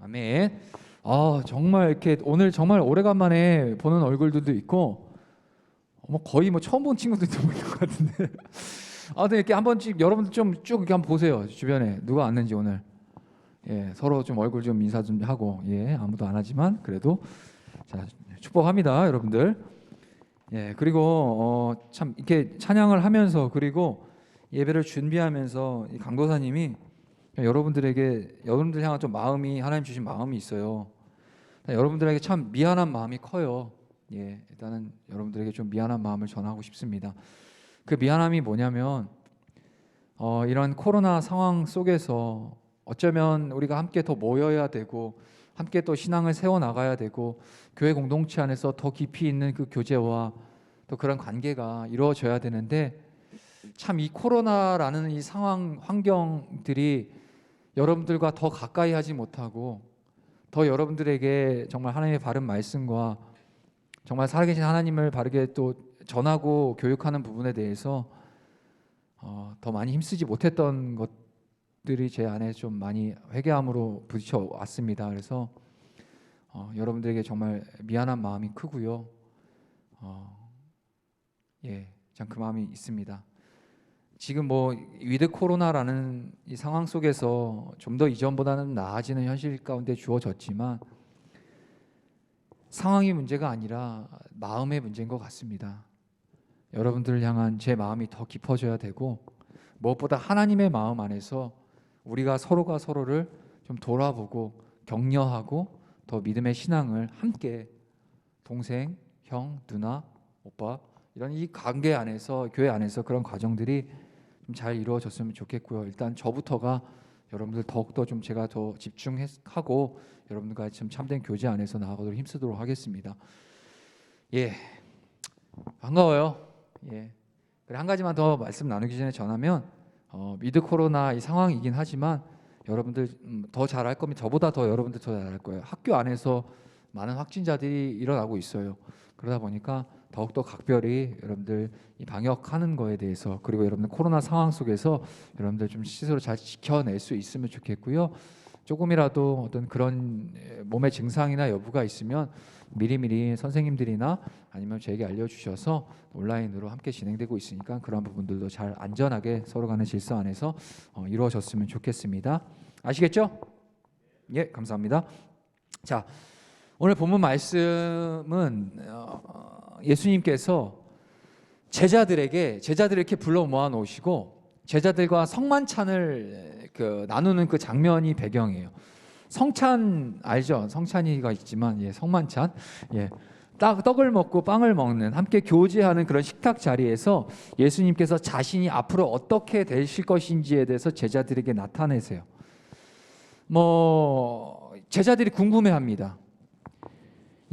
아멘. 정말 이렇게 오늘 정말 오래간만에 보는 얼굴들도 있고, 거의 처음 본 친구들도 있는 것 같은데. 근데 이렇게 한 번씩 여러분들 좀 쭉 이렇게 한번 보세요. 주변에 누가 왔는지 오늘. 예, 서로 좀 얼굴 좀 인사 좀 하고, 예, 아무도 안 하지만 그래도 자, 축복합니다, 여러분들. 예, 그리고 참 이렇게 찬양을 하면서 그리고 예배를 준비하면서 이 강도사님이 여러분들 향한 좀 마음이, 하나님 주신 마음이 있어요. 여러분들에게 참 미안한 마음이 커요. 예, 일단은 여러분들에게 좀 미안한 마음을 전하고 싶습니다. 그 미안함이 뭐냐면 이런 코로나 상황 속에서 어쩌면 우리가 함께 더 모여야 되고 함께 또 신앙을 세워 나가야 되고 교회 공동체 안에서 더 깊이 있는 그 교제와 또 그런 관계가 이루어져야 되는데, 참 이 코로나라는 이 상황 환경들이 여러분들과 더 가까이 하지 못하고 더 여러분들에게 정말 하나님의 바른 말씀과 정말 살아계신 하나님을 바르게 또 전하고 교육하는 부분에 대해서 더 많이 힘쓰지 못했던 것들이 제 안에 좀 많이 회개함으로 부딪혀 왔습니다. 그래서 여러분들에게 정말 미안한 마음이 크고요. 예, 참 그 마음이 있습니다. 지금 위드 코로나라는 이 상황 속에서 좀 더 이전보다는 나아지는 현실 가운데 주어졌지만 상황이 문제가 아니라 마음의 문제인 것 같습니다. 여러분들을 향한 제 마음이 더 깊어져야 되고, 무엇보다 하나님의 마음 안에서 우리가 서로가 서로를 좀 돌아보고 격려하고 더 믿음의 신앙을 함께 동생, 형, 누나, 오빠 이런 이 관계 안에서, 교회 안에서 그런 과정들이 좀 잘 이루어졌으면 좋겠고요. 일단 저부터가 여러분들 더욱더 좀 제가 더 집중하고 여러분들과 좀 참된 교제 안에서 나아가도록 힘쓰도록 하겠습니다. 예, 반가워요. 예, 그래, 한 가지만 더 말씀 나누기 전에 전하면 위드 코로나 이 상황이긴 하지만 여러분들 더 잘할 겁니다. 저보다 더 여러분들 더 잘할 거예요. 학교 안에서 많은 확진자들이 일어나고 있어요. 그러다 보니까 더욱더 각별히 여러분들 이 방역하는 거에 대해서, 그리고 여러분들 코로나 상황 속에서 여러분들 좀 스스로 잘 지켜낼 수 있으면 좋겠고요. 조금이라도 어떤 그런 몸의 증상이나 여부가 있으면 미리미리 선생님들이나 아니면 저에게 알려주셔서 온라인으로 함께 진행되고 있으니까 그런 부분들도 잘 안전하게 서로 간의 질서 안에서 이루어졌으면 좋겠습니다. 아시겠죠? 예, 감사합니다. 자, 오늘 본문 말씀은 예수님께서 제자들을 이렇게 불러 모아 놓으시고 제자들과 성만찬을 나누는 그 장면이 배경이에요. 성찬 알죠? 성찬이가 있지만, 예, 성만찬, 예, 떡을 먹고 빵을 먹는, 함께 교제하는 그런 식탁 자리에서 예수님께서 자신이 앞으로 어떻게 되실 것인지에 대해서 제자들에게 나타내세요. 제자들이 궁금해합니다.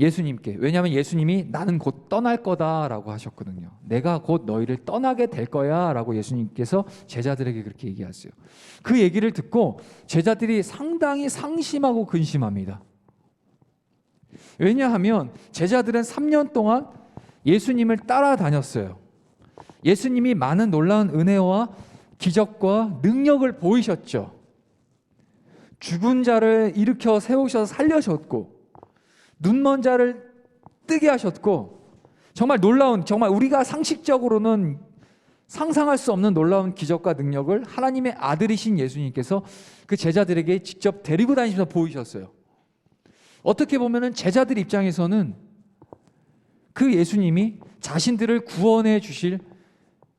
예수님께. 왜냐하면 예수님이 나는 곧 떠날 거다라고 하셨거든요. 내가 곧 너희를 떠나게 될 거야 라고 예수님께서 제자들에게 그렇게 얘기하세요. 그 얘기를 듣고 제자들이 상당히 상심하고 근심합니다. 왜냐하면 제자들은 3년 동안 예수님을 따라다녔어요. 예수님이 많은 놀라운 은혜와 기적과 능력을 보이셨죠. 죽은 자를 일으켜 세우셔서 살려셨고, 눈먼 자를 뜨게 하셨고, 정말 놀라운, 정말 우리가 상식적으로는 상상할 수 없는 놀라운 기적과 능력을 하나님의 아들이신 예수님께서 그 제자들에게 직접 데리고 다니시면서 보이셨어요. 어떻게 보면은 제자들 입장에서는 그 예수님이 자신들을 구원해 주실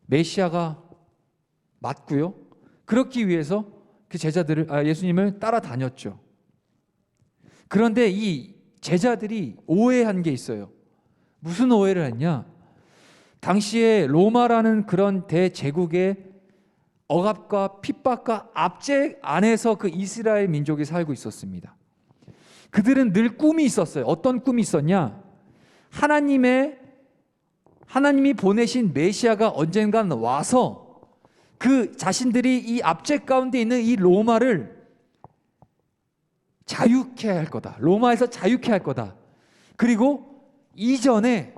메시아가 맞고요. 그렇기 위해서 그 예수님을 따라다녔죠. 그런데 이 제자들이 오해한 게 있어요. 무슨 오해를 했냐? 당시에 로마라는 그런 대제국의 억압과 핍박과 압제 안에서 그 이스라엘 민족이 살고 있었습니다. 그들은 늘 꿈이 있었어요. 어떤 꿈이 있었냐? 하나님이 보내신 메시아가 언젠간 와서 그 자신들이 이 압제 가운데 있는 이 로마를 자유케 할 거다. 로마에서 자유케 할 거다. 그리고 이전에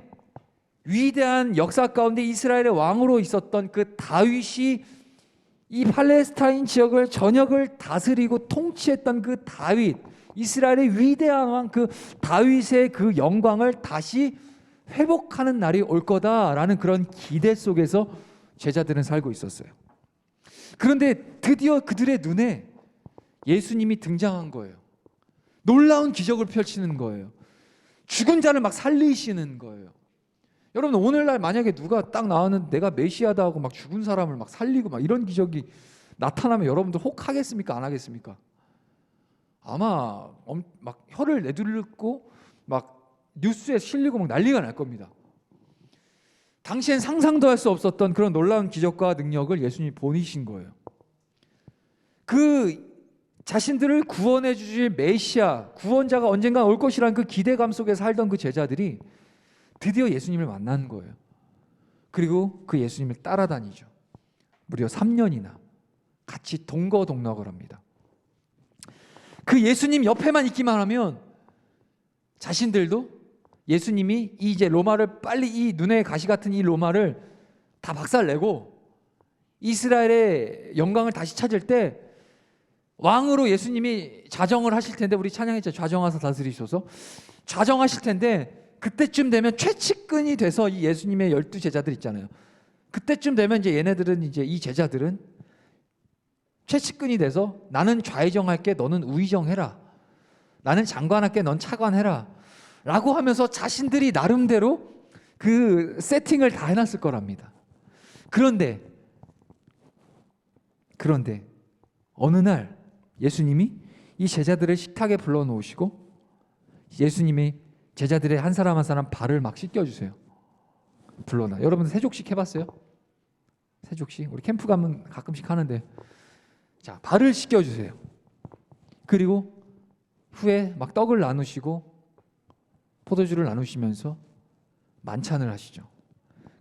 위대한 역사 가운데 이스라엘의 왕으로 있었던 그 다윗이 이 팔레스타인 지역을 전역을 다스리고 통치했던 그 다윗, 이스라엘의 위대한 왕 그 다윗의 그 영광을 다시 회복하는 날이 올 거다라는 그런 기대 속에서 제자들은 살고 있었어요. 그런데 드디어 그들의 눈에 예수님이 등장한 거예요. 놀라운 기적을 펼치는 거예요. 죽은 자를 막 살리시는 거예요. 여러분, 오늘날 만약에 누가 딱 나왔는데 내가 메시아다 하고 막 죽은 사람을 막 살리고 막 이런 기적이 나타나면 여러분들 혹하겠습니까? 안 하겠습니까? 아마 막 혀를 내두르고 막 뉴스에 실리고 막 난리가 날 겁니다. 당시엔 상상도 할 수 없었던 그런 놀라운 기적과 능력을 예수님이 보이신 거예요. 그 자신들을 구원해 주실 메시아, 구원자가 언젠가 올 것이라는 그 기대감 속에 살던 그 제자들이 드디어 예수님을 만난 거예요. 그리고 그 예수님을 따라다니죠. 무려 3년이나 같이 동거동락을 합니다. 그 예수님 옆에만 있기만 하면 자신들도 예수님이 이제 로마를 빨리 이 눈에 가시 같은 이 로마를 다 박살내고 이스라엘의 영광을 다시 찾을 때 왕으로 예수님이 좌정을 하실 텐데, 우리 찬양했죠. 좌정하사 다스리소서. 좌정하실 텐데 그때쯤 되면 최측근이 돼서 이 예수님의 12 제자들 있잖아요. 그때쯤 되면 이제 얘네들은 이제 이 제자들은 최측근이 돼서 나는 좌의정할게, 너는 우의정해라. 나는 장관할게, 넌 차관해라. 라고 하면서 자신들이 나름대로 그 세팅을 다 해놨을 거랍니다. 그런데 어느 날 예수님이 이 제자들을 식탁에 불러놓으시고 예수님이 제자들의 한 사람 한 사람 발을 막 씻겨주세요. 불러놔. 여러분 세족식 해봤어요? 세족식? 우리 캠프 가면 가끔씩 하는데, 자, 발을 씻겨주세요. 그리고 후에 막 떡을 나누시고 포도주를 나누시면서 만찬을 하시죠.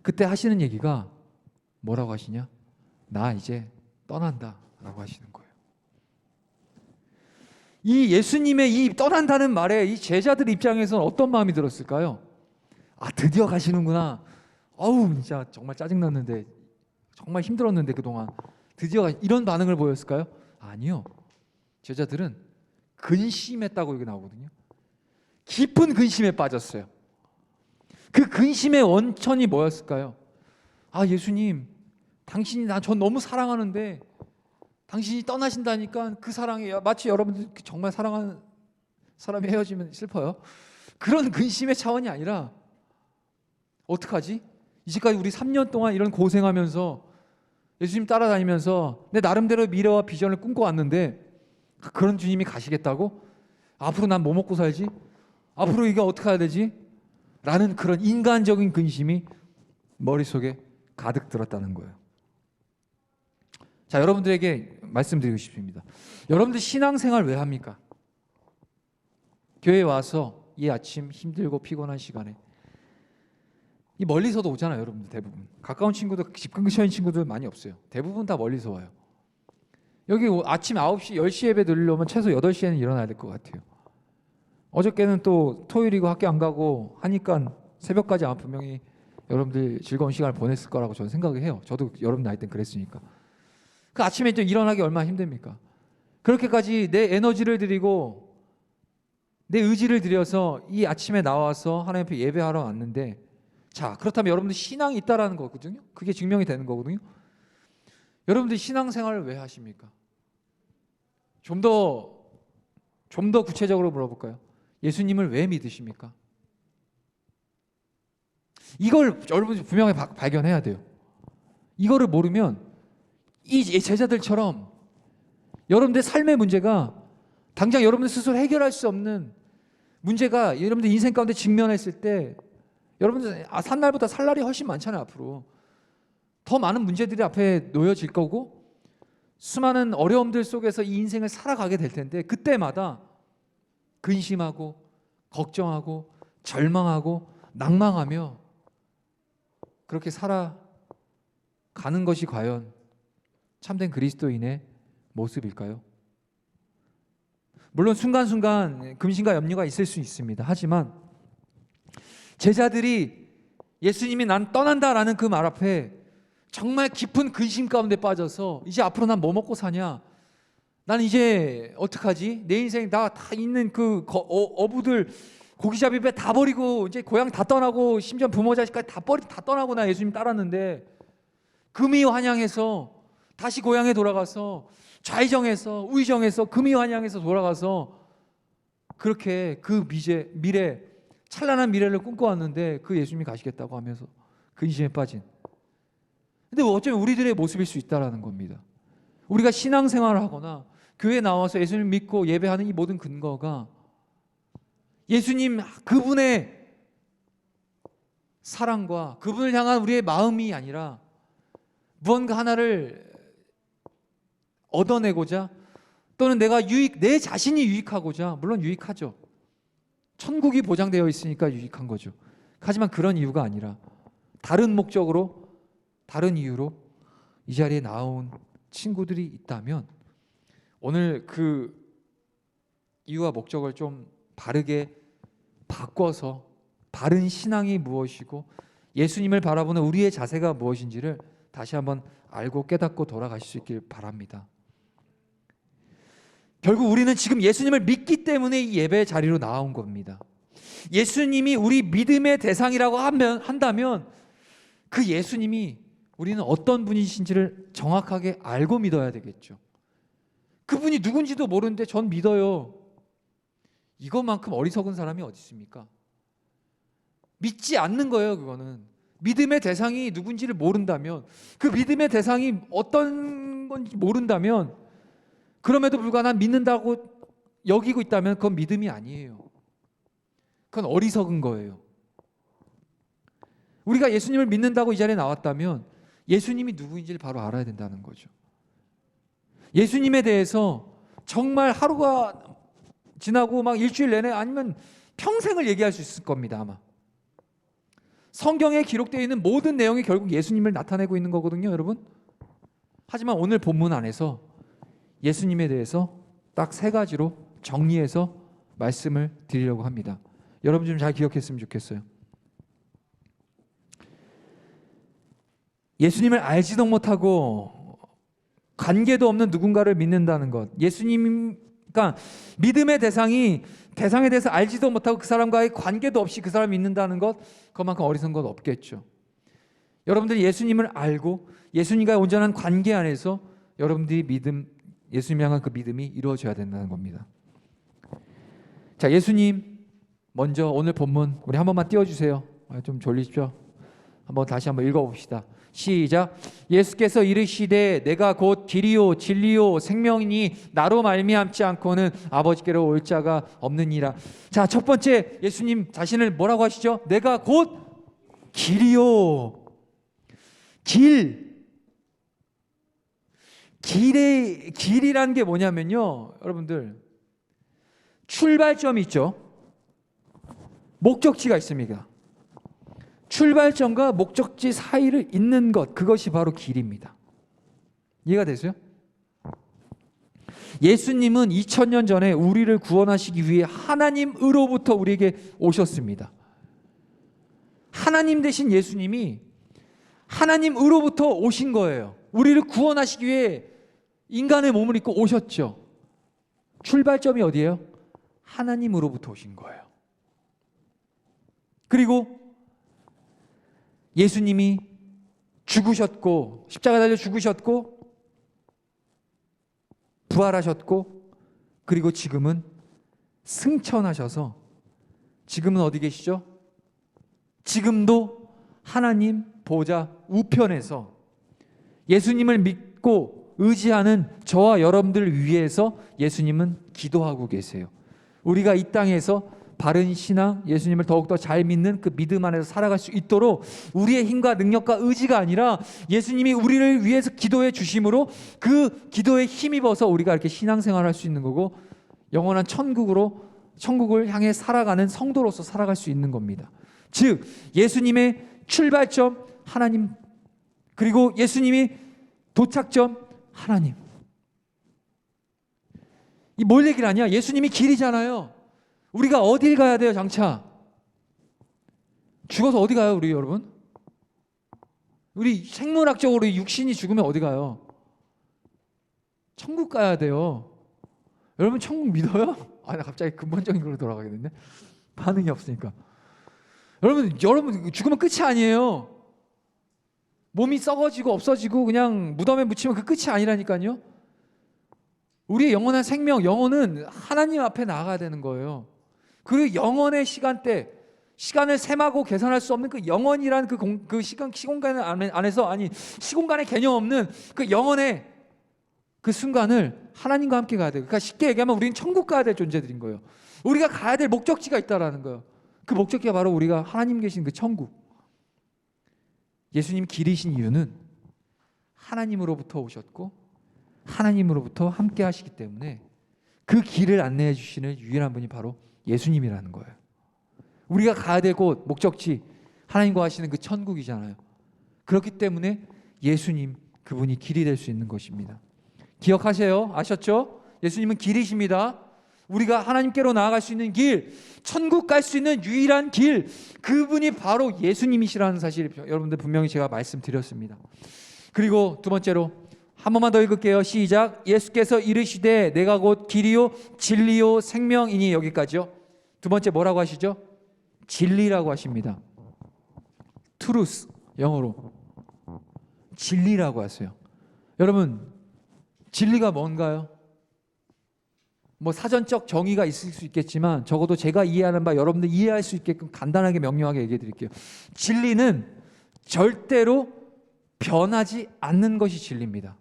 그때 하시는 얘기가 뭐라고 하시냐? 나 이제 떠난다 라고 하시는 거예요. 이 예수님의 이 떠난다는 말에 이 제자들 입장에서는 어떤 마음이 들었을까요? 아, 드디어 가시는구나. 어우, 진짜 정말 짜증났는데, 정말 힘들었는데 그동안 드디어 이런 반응을 보였을까요? 아니요. 제자들은 근심했다고 여기 나오거든요. 깊은 근심에 빠졌어요. 그 근심의 원천이 뭐였을까요? 아, 예수님, 당신이 전 너무 사랑하는데 당신이 떠나신다니까 그 사랑이 마치 여러분들 정말 사랑하는 사람이 헤어지면 슬퍼요. 그런 근심의 차원이 아니라 어떡하지? 이제까지 우리 3년 동안 이런 고생하면서 예수님 따라다니면서 내 나름대로 미래와 비전을 꿈꿔왔는데 그런 주님이 가시겠다고? 앞으로 난 뭐 먹고 살지? 앞으로 이게 어떻게 해야 되지? 라는 그런 인간적인 근심이 머릿속에 가득 들었다는 거예요. 자, 여러분들에게 말씀드리고 싶습니다. 여러분들 신앙생활 왜 합니까? 교회에 와서 이 아침 힘들고 피곤한 시간에 이 멀리서도 오잖아요. 여러분들 대부분 가까운 친구들, 집 근처인 친구들 많이 없어요. 대부분 다 멀리서 와요. 여기 아침 9시, 10시 예배 드리려면 최소 8시에는 일어나야 될 것 같아요. 어저께는 또 토요일이고 학교 안 가고 하니까 새벽까지 아마 분명히 여러분들 즐거운 시간을 보냈을 거라고 저는 생각을 해요. 저도 여러분 나이 땐 그랬으니까. 그 아침에 좀 일어나기 얼마나 힘듭니까? 그렇게까지 내 에너지를 드리고 내 의지를 들여서 이 아침에 나와서 하나님 앞에 예배하러 왔는데, 자, 그렇다면 여러분들 신앙이 있다라는 거거든요. 그게 증명이 되는 거거든요. 여러분들 신앙생활을 왜 하십니까? 좀 더 구체적으로 물어볼까요? 예수님을 왜 믿으십니까? 이걸 여러분이 분명히 발견해야 돼요. 이거를 모르면 이 제자들처럼 여러분들의 삶의 문제가 당장 여러분들 스스로 해결할 수 없는 문제가 여러분들 인생 가운데 직면했을 때 여러분들 산 날보다 살 날이 훨씬 많잖아요. 앞으로 더 많은 문제들이 앞에 놓여질 거고 수많은 어려움들 속에서 이 인생을 살아가게 될 텐데, 그때마다 근심하고 걱정하고 절망하고 낭망하며 그렇게 살아가는 것이 과연 참된 그리스도인의 모습일까요? 물론 순간순간 근심과 염려가 있을 수 있습니다. 하지만 제자들이 예수님이 난 떠난다라는 그 말 앞에 정말 깊은 근심 가운데 빠져서 이제 앞으로 난 뭐 먹고 사냐, 나는 이제 어떡하지? 내 인생 나 다 있는 그 어부들 고기잡이 배 다 버리고 이제 고향 다 떠나고 심지어 부모 자식까지 다 떠나고 나 예수님 따랐는데 금이 환영해서 다시 고향에 돌아가서 좌의정해서 우의정해서 금이 환영해서 돌아가서 그렇게 그 미래 찬란한 미래를 꿈꿔왔는데 그 예수님이 가시겠다고 하면서 근심에 빠진. 근데 어쩌면 우리들의 모습일 수 있다라는 겁니다. 우리가 신앙생활을 하거나 교회에 나와서 예수님 믿고 예배하는 이 모든 근거가 예수님 그분의 사랑과 그분을 향한 우리의 마음이 아니라 무언가 하나를 얻어내고자 또는 내 자신이 유익하고자, 물론 유익하죠. 천국이 보장되어 있으니까 유익한 거죠. 하지만 그런 이유가 아니라 다른 목적으로, 다른 이유로 이 자리에 나온 친구들이 있다면 오늘 그 이유와 목적을 좀 바르게 바꿔서 바른 신앙이 무엇이고 예수님을 바라보는 우리의 자세가 무엇인지를 다시 한번 알고 깨닫고 돌아가실 수 있길 바랍니다. 결국 우리는 지금 예수님을 믿기 때문에 이 예배 자리로 나온 겁니다. 예수님이 우리 믿음의 대상이라고 한다면 그 예수님이 우리는 어떤 분이신지를 정확하게 알고 믿어야 되겠죠. 그분이 누군지도 모르는데 전 믿어요. 이것만큼 어리석은 사람이 어디 있습니까? 믿지 않는 거예요. 그거는 믿음의 대상이 누군지를 모른다면, 그 믿음의 대상이 어떤 건지 모른다면, 그럼에도 불구하고 난 믿는다고 여기고 있다면 그건 믿음이 아니에요. 그건 어리석은 거예요. 우리가 예수님을 믿는다고 이 자리에 나왔다면 예수님이 누구인지를 바로 알아야 된다는 거죠. 예수님에 대해서 정말 하루가 지나고 막 일주일 내내 아니면 평생을 얘기할 수 있을 겁니다. 아마 성경에 기록되어 있는 모든 내용이 결국 예수님을 나타내고 있는 거거든요, 여러분. 하지만 오늘 본문 안에서 예수님에 대해서 딱 3가지로 정리해서 말씀을 드리려고 합니다. 여러분 좀 잘 기억했으면 좋겠어요. 예수님을 알지도 못하고 관계도 없는 누군가를 믿는다는 것. 그러니까 믿음의 대상에 대해서 알지도 못하고 그 사람과의 관계도 없이 그 사람을 믿는다는 것, 그만큼 어리석은 것 없겠죠. 여러분들이 예수님을 알고 예수님과의 온전한 관계 안에서 여러분들이 예수님 향한 그 믿음이 이루어져야 된다는 겁니다. 자, 예수님 먼저 오늘 본문 우리 한 번만 띄워주세요. 좀 졸리죠? 다시 한번 읽어봅시다. 시작. 예수께서 이르시되 내가 곧 길이요 진리요 생명이니 나로 말미암지 않고는 아버지께로 올 자가 없느니라. 자, 첫 번째 예수님 자신을 뭐라고 하시죠? 내가 곧 길이요. 길이라는 게 뭐냐면요, 여러분들 출발점이 있죠. 목적지가 있습니다. 출발점과 목적지 사이를 잇는 것, 그것이 바로 길입니다. 이해가 되세요? 예수님은 2000년 전에 우리를 구원하시기 위해 하나님으로부터 우리에게 오셨습니다. 하나님 되신 예수님이 하나님으로부터 오신 거예요. 우리를 구원하시기 위해 인간의 몸을 입고 오셨죠. 출발점이 어디예요? 하나님으로부터 오신 거예요. 그리고 예수님이 죽으셨고 십자가 달려 죽으셨고 부활하셨고 그리고 지금은 승천하셔서 지금은 어디 계시죠? 지금도 하나님 보좌 우편에서 예수님을 믿고 의지하는 저와 여러분들을 위해서 예수님은 기도하고 계세요. 우리가 이 땅에서 바른 신앙, 예수님을 더욱더 잘 믿는 그 믿음 안에서 살아갈 수 있도록 우리의 힘과 능력과 의지가 아니라 예수님이 우리를 위해서 기도해 주심으로 그 기도에 힘입어서 우리가 이렇게 신앙생활을 할 수 있는 거고 영원한 천국을 향해 살아가는 성도로서 살아갈 수 있는 겁니다. 즉 예수님의 출발점 하나님, 그리고 예수님이 도착점 하나님. 이 뭘 얘기를 하냐? 예수님이 길이잖아요. 우리가 어딜 가야 돼요, 장차? 죽어서 어디 가요, 우리 여러분? 우리 생물학적으로 육신이 죽으면 어디 가요? 천국 가야 돼요. 여러분 천국 믿어요? 나 갑자기 근본적인 걸로 돌아가게 됐네. 반응이 없으니까. 여러분 죽으면 끝이 아니에요. 몸이 썩어지고 없어지고 그냥 무덤에 묻히면 그 끝이 아니라니까요. 우리의 영원한 생명, 영혼은 하나님 앞에 나아가야 되는 거예요. 그리고 영원의 시간대, 시간을 셈하고 계산할 수 없는 그 영원이란 그 시공간 안에서, 아니 시공간의 개념 없는 그 영원의 그 순간을 하나님과 함께 가야 돼요. 그러니까 쉽게 얘기하면 우리는 천국 가야 될 존재들인 거예요. 우리가 가야 될 목적지가 있다라는 거예요. 그 목적지가 바로 우리가 하나님 계신 그 천국. 예수님 길이신 이유는 하나님으로부터 오셨고 하나님으로부터 함께 하시기 때문에 그 길을 안내해 주시는 유일한 분이 바로 예수님이라는 거예요. 우리가 가야 될 곳, 목적지, 하나님과 하시는 그 천국이잖아요. 그렇기 때문에 예수님, 그분이 길이 될 수 있는 것입니다. 기억하세요. 아셨죠? 예수님은 길이십니다. 우리가 하나님께로 나아갈 수 있는 길, 천국 갈 수 있는 유일한 길, 그분이 바로 예수님이시라는 사실 여러분들 분명히 제가 말씀드렸습니다. 그리고 두 번째로 한 번만 더 읽을게요. 시작. 예수께서 이르시되 내가 곧 길이요 진리요 생명이니. 여기까지요. 두 번째 뭐라고 하시죠? 진리라고 하십니다. truth, 영어로 진리라고 하세요. 여러분 진리가 뭔가요? 뭐 사전적 정의가 있을 수 있겠지만 적어도 제가 이해하는 바 여러분들 이해할 수 있게끔 간단하게 명료하게 얘기해 드릴게요. 진리는 절대로 변하지 않는 것이 진리입니다.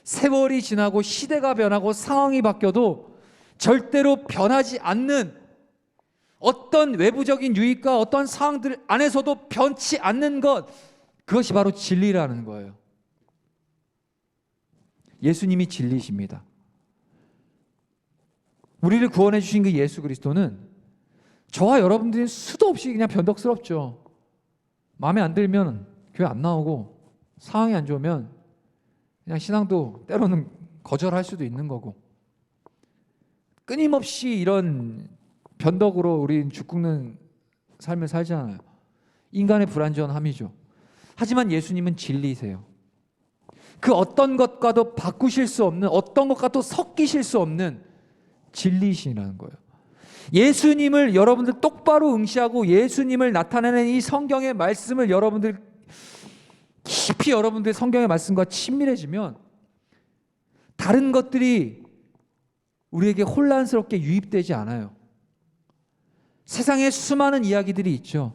세월이 지나고 시대가 변하고 상황이 바뀌어도 절대로 변하지 않는, 어떤 외부적인 유익과 어떤 상황들 안에서도 변치 않는 것, 그것이 바로 진리라는 거예요. 예수님이 진리이십니다. 우리를 구원해 주신 그 예수 그리스도는 저와 여러분들이 수도 없이 그냥 변덕스럽죠. 마음에 안 들면 교회 안 나오고, 상황이 안 좋으면 그냥 신앙도 때로는 거절할 수도 있는 거고, 끊임없이 이런 변덕으로 우린 죽는 삶을 살잖아요. 인간의 불완전함이죠. 하지만 예수님은 진리세요. 그 어떤 것과도 바꾸실 수 없는, 어떤 것과도 섞이실 수 없는 진리이시라는 거예요. 예수님을 여러분들 똑바로 응시하고 예수님을 나타내는 이 성경의 말씀을 여러분들 깊이 여러분들의 성경의 말씀과 친밀해지면 다른 것들이 우리에게 혼란스럽게 유입되지 않아요. 세상에 수많은 이야기들이 있죠.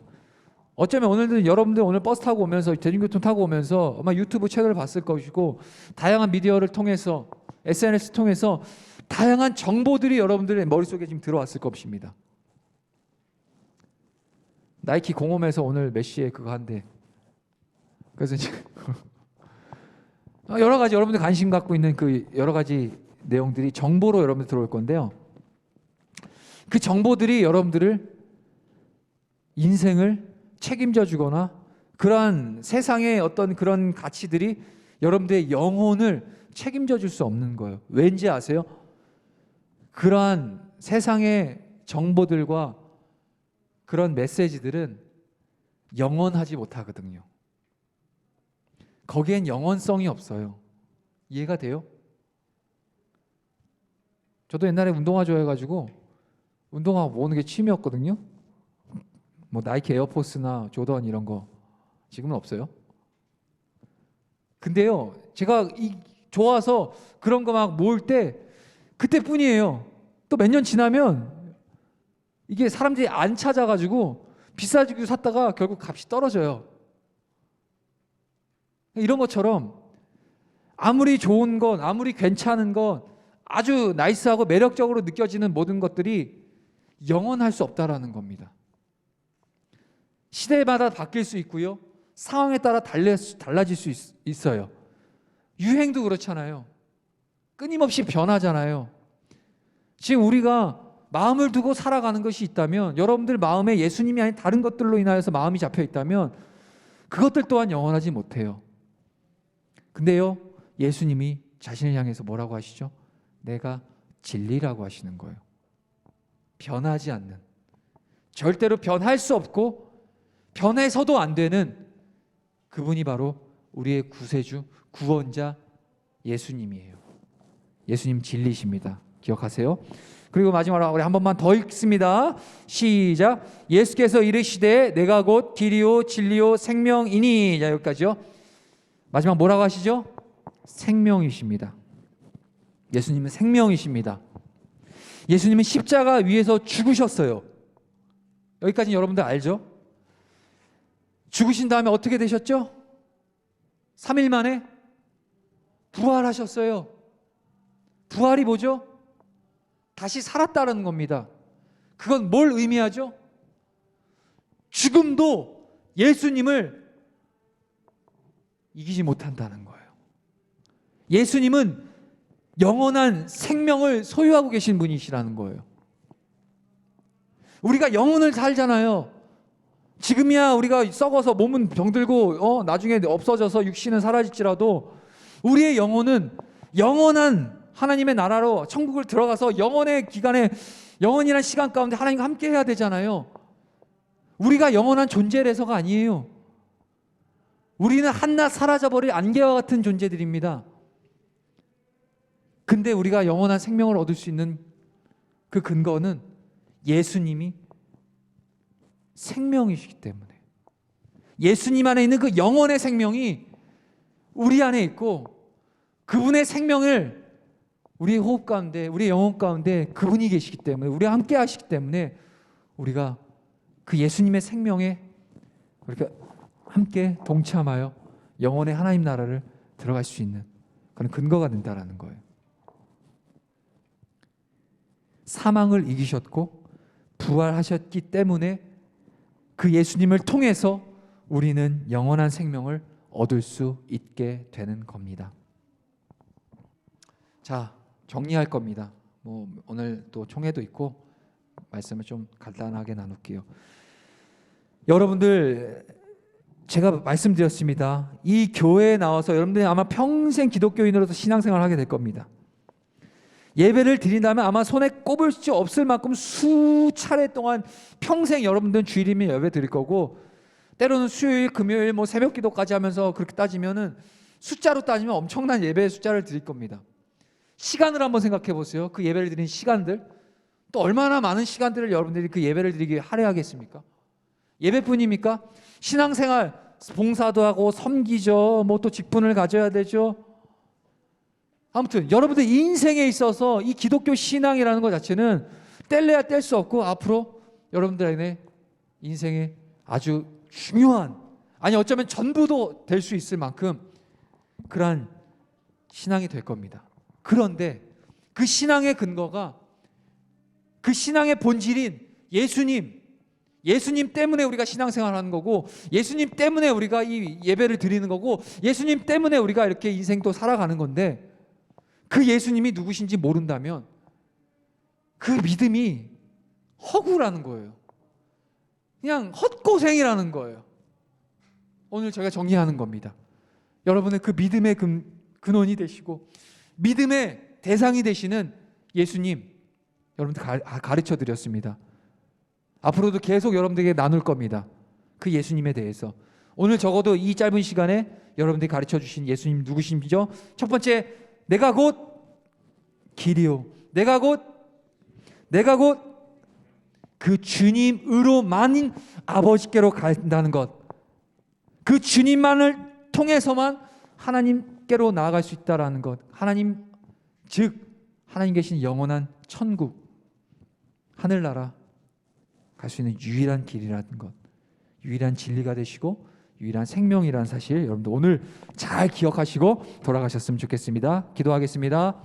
어쩌면 오늘도 여러분들 오늘 버스 타고 오면서, 대중교통 타고 오면서 아마 유튜브 채널을 봤을 것이고, 다양한 미디어를 통해서, SNS 통해서 다양한 정보들이 여러분들의 머릿속에 지금 들어왔을 것입니다. 나이키 공홈에서 오늘 몇 시에 그거 한대. 그래서 이제 여러 가지 여러분들 관심 갖고 있는 그 여러 가지 내용들이 정보로 여러분들 들어올 건데요. 그 정보들이 여러분들을, 인생을 책임져 주거나 그러한 세상의 어떤 그런 가치들이 여러분들의 영혼을 책임져 줄 수 없는 거예요. 왠지 아세요? 그러한 세상의 정보들과 그런 메시지들은 영원하지 못하거든요. 거기엔 영원성이 없어요. 이해가 돼요? 저도 옛날에 운동화 좋아해가지고 운동화 모으는 게 취미였거든요. 뭐 나이키 에어포스나 조던 이런 거. 지금은 없어요. 근데요, 제가 좋아서 그런 거 막 모을 때 그때뿐이에요. 또 몇 년 지나면 이게 사람들이 안 찾아가지고 비싸지고 샀다가 결국 값이 떨어져요. 이런 것처럼 아무리 좋은 건, 아무리 괜찮은 건, 아주 나이스하고 매력적으로 느껴지는 모든 것들이 영원할 수 없다라는 겁니다. 시대마다 바뀔 수 있고요, 상황에 따라 달라질 수 있어요. 유행도 그렇잖아요. 끊임없이 변하잖아요. 지금 우리가 마음을 두고 살아가는 것이 있다면, 여러분들 마음에 예수님이 아닌 다른 것들로 인하여서 마음이 잡혀 있다면 그것들 또한 영원하지 못해요. 근데요, 예수님이 자신을 향해서 뭐라고 하시죠? 내가 진리라고 하시는 거예요. 변하지 않는, 절대로 변할 수 없고 변해서도 안 되는 그분이 바로 우리의 구세주, 구원자 예수님이에요. 예수님 진리십니다. 기억하세요. 그리고 마지막으로 우리 한 번만 더 읽습니다. 시작. 예수께서 이르시되 내가 곧 길이요 진리요 생명이니. 자, 여기까지요. 마지막 뭐라고 하시죠? 생명이십니다. 예수님은 생명이십니다. 예수님은 십자가 위에서 죽으셨어요. 여기까지는 여러분들 알죠? 죽으신 다음에 어떻게 되셨죠? 3일 만에 부활하셨어요. 부활이 뭐죠? 다시 살았다는 겁니다. 그건 뭘 의미하죠? 죽음도 예수님을 이기지 못한다는 거예요. 예수님은 영원한 생명을 소유하고 계신 분이시라는 거예요. 우리가 영혼을 살잖아요. 지금이야 우리가 썩어서 몸은 병들고 나중에 없어져서 육신은 사라질지라도 우리의 영혼은 영원한 하나님의 나라로 천국을 들어가서 영원의 기간에 영원이란 시간 가운데 하나님과 함께 해야 되잖아요. 우리가 영원한 존재라서가 아니에요. 우리는 한낱 사라져버릴 안개와 같은 존재들입니다. 근데 우리가 영원한 생명을 얻을 수 있는 그 근거는 예수님이 생명이시기 때문에, 예수님 안에 있는 그 영원의 생명이 우리 안에 있고 그분의 생명을 우리의 호흡 가운데, 우리의 영혼 가운데 그분이 계시기 때문에, 우리와 함께 하시기 때문에 우리가 그 예수님의 생명에 이렇게 함께 동참하여 영원의 하나님 나라를 들어갈 수 있는 그런 근거가 된다는 거예요. 사망을 이기셨고 부활하셨기 때문에 그 예수님을 통해서 우리는 영원한 생명을 얻을 수 있게 되는 겁니다. 자, 정리할 겁니다. 오늘 또 총회도 있고 말씀을 좀 간단하게 나눌게요. 여러분들, 제가 말씀드렸습니다. 이 교회에 나와서 여러분들이 아마 평생 기독교인으로서 신앙생활을 하게 될 겁니다. 예배를 드린다면 아마 손에 꼽을 수 없을 만큼 수차례 동안 평생 여러분들은 주일이면 예배 드릴 거고, 때로는 수요일, 금요일 새벽 기도까지 하면서 그렇게 따지면은 숫자로 따지면 엄청난 예배의 숫자를 드릴 겁니다. 시간을 한번 생각해 보세요. 그 예배를 드린 시간들, 또 얼마나 많은 시간들을 여러분들이 그 예배를 드리기에 할애하겠습니까? 예배뿐입니까? 신앙생활, 봉사도 하고 섬기죠. 또 직분을 가져야 되죠. 아무튼 여러분들 인생에 있어서 이 기독교 신앙이라는 것 자체는 뗄래야 뗄 수 없고 앞으로 여러분들의 인생에 아주 중요한, 아니 어쩌면 전부도 될 수 있을 만큼 그러한 신앙이 될 겁니다. 그런데 그 신앙의 근거가, 그 신앙의 본질인 예수님 때문에 우리가 신앙생활을 하는 거고, 예수님 때문에 우리가 이 예배를 드리는 거고, 예수님 때문에 우리가 이렇게 인생도 살아가는 건데, 그 예수님이 누구신지 모른다면 그 믿음이 허구라는 거예요. 그냥 헛고생이라는 거예요. 오늘 저희가 정리하는 겁니다. 여러분의 그 믿음의 근원이 되시고 믿음의 대상이 되시는 예수님, 여러분들 가르쳐 드렸습니다. 앞으로도 계속 여러분들에게 나눌 겁니다. 그 예수님에 대해서. 오늘 적어도 이 짧은 시간에 여러분들이 가르쳐 주신 예수님 누구신지죠? 첫 번째, 내가 곧 길이요, 내가 곧 그 주님으로만인 아버지께로 간다는 것, 그 주님만을 통해서만 하나님께로 나아갈 수 있다라는 것, 하나님, 즉 하나님 계신 영원한 천국, 하늘나라 갈 수 있는 유일한 길이라는 것, 유일한 진리가 되시고 유일한 생명이라는 사실, 여러분들 오늘 잘 기억하시고 돌아가셨으면 좋겠습니다. 기도하겠습니다.